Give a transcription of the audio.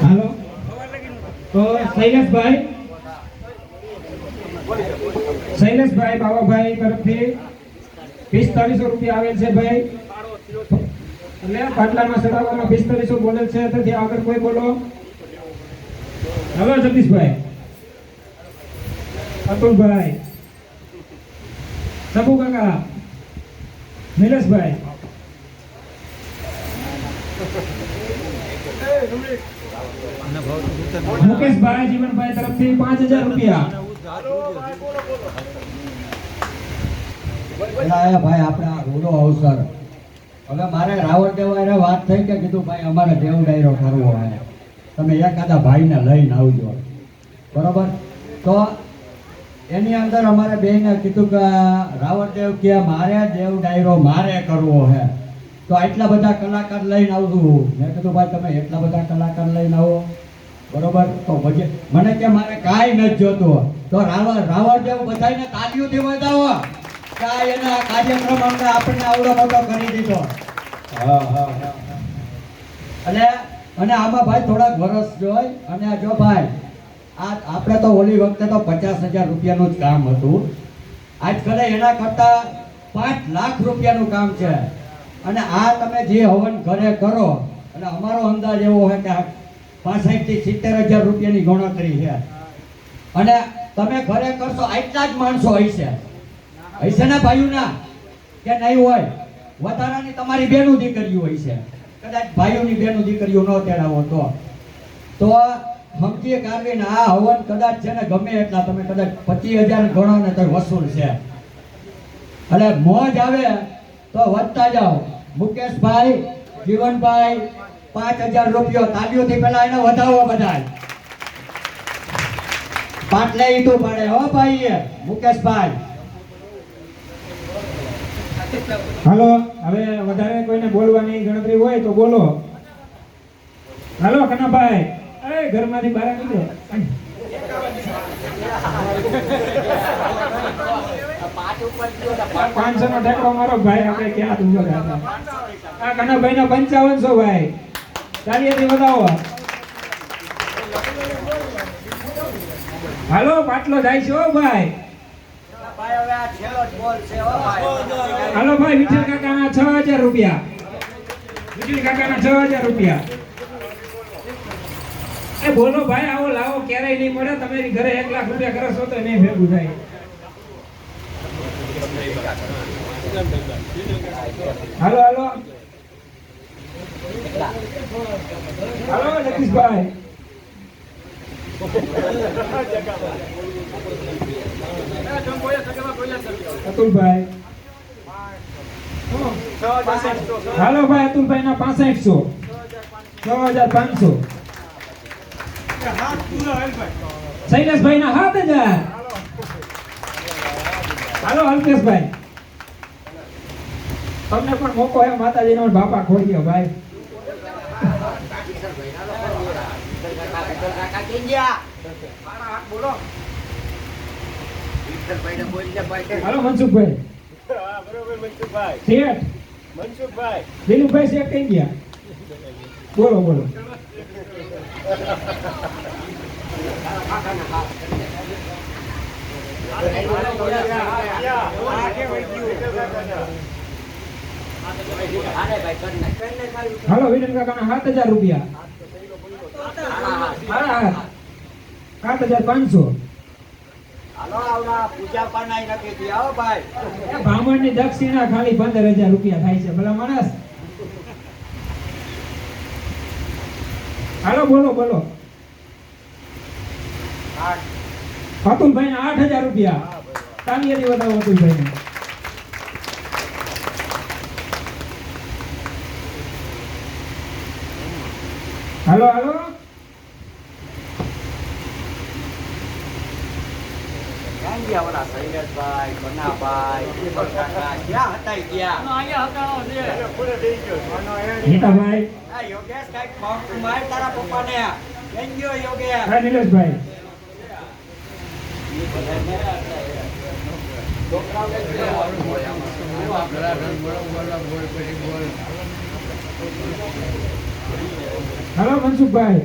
હાલો તો શૈલેષભાઈ બાવાભાઈ તરફથી 4500 રૂપિયા આવેલ છે ભાઈ, એટલે પાટલામાં ચડાવવામાં 4500 બોલેલ છે. તેથી આગળ કોઈ બોલો. હલો જગદીશભાઈ, અતુલભાઈ, સબુ કાકા, નિલેશભાઈ, મુકેશભાઈ જીવનભાઈ તરફથી 5000 રૂપિયા. ભાઈ આપણે આ ઘોડો અવસર હવે મારે રાવણ દેવાને વાત થઈ કે કીધું ભાઈ અમારે દેવ ડાયરો કરવો હોય, તમે એકાદા ભાઈને લઈને આવજો, બરોબર? તો એની અંદર અમારે બેને કીધું કે રાવણદેવ કે મારે દેવ ડાયરો મારે કરવો છે, તો આટલા બધા કલાકાર લઈને આવશું. મેં કીધું ભાઈ તમે એટલા બધા કલાકાર લઈને આવો, બરોબર? તો પછી મને કે મારે કાંઈ નથી જોતું, તો રાવણદેવ બધાને તાલીઓથી વધાવો કે એના કાર્યક્રમ અમને આપણને આવડો મોટો કરી દીધો. અને આમાં ભાઈ થોડાક વર્ષ જોઈ અને જો ભાઈ આપણે તો ઓલી વખતે તો 50,000 રૂપિયાનું જ કામ હતું, આજકાલે એના કરતા 5 લાખ રૂપિયાનું કામ છે. અને આ તમે જે હવન ઘરે કરો અને અમારો અંદાજ એવો હોય કે 65 થી 70,000 રૂપિયાની ગણતરી છે. અને તમે ઘરે કરશો આટલા જ માણસો હશે ને ભાઈઓના કે નહીં હોય? વધારાની તમારી બેનું દીકરીઓ હોય છે, કદાચ ભાઈઓની બેનું દીકરીઓ ન તેડાવો તો સમજી કાઢવીને આ હવન કદાચ છે ને ગમે એટલા તમે કદાચ 25,000 ગણો ને તો વસૂલ છે. એટલે મોજ આવે તો વધતા જાઓ. મુકેશભાઈ, જીવનભાઈ 5,000 રૂપિયો તાલીઓથી પેલા એને વધાવો બધા. પાટલે ઈટું પડે હો ભાઈ મુકેશભાઈ. હાલો હવે વધારે કોઈને બોલવાની ગણતરી હોય તો બોલો. હાલો કનાભાઈ, એ ઘરમાંથી બહાર નીકળો. 500 નો ટેકડો મારો ભાઈ, આપણે ક્યાં ઉભો હતા. આ કનાભાઈ ના 5500 ભાઈ, તાળીઓથી વધાવો. હાલો પાટલો જાય છે હો ભાઈ. હાલો ભાઈ, વિઠ્ઠલ કાકાના 6000 રૂપિયા. વિઠ્ઠલ કાકાના 6000 રૂપિયા. એ બોલો ભાઈ, આવો લાવો, ક્યારેય નહીં મળે. તમારી ઘરે 1 લાખ રૂપિયા કરશો તો નહીં ભેગું થાય. હાલો હાલો હાલો જગદીશભાઈ. અતુલભાઈ, હાલો ભાઈ, અતુલભાઈ ના 6500, 6500. શૈલેષભાઈ ના 7000. હાલો અલ્પેશભાઈ, તમને પણ મોકો હે માતાજીનો બાપા ખોઈ ભાઈ. હાલો મનસુખભાઈ. શેઠ દિલીપભાઈ શેઠ કઈ ગયા? બોલો બોલો. હાલો વિનન કાકાના 7000 રૂપિયા. 7500. બ્રાહ્મણની દક્ષિણા ખાલી 15000 રૂપિયા થાય છે. ભલા માણસ. હાલો બોલો બોલો. અતુલભાઈ ના 8000 રૂપિયા. તાલીઓથી વધાવો અતુલભાઈ ને. હાલો હાલો. શૈલેષભાઈ, કનાભાઈ, ક્યાં હતા ગયા? નીતાભાઈ, યોગેશ કઈક માર તારા પપ્પાને. Thank you Yogesh. હા નિલેશભાઈ. હાલો મનસુખભાઈ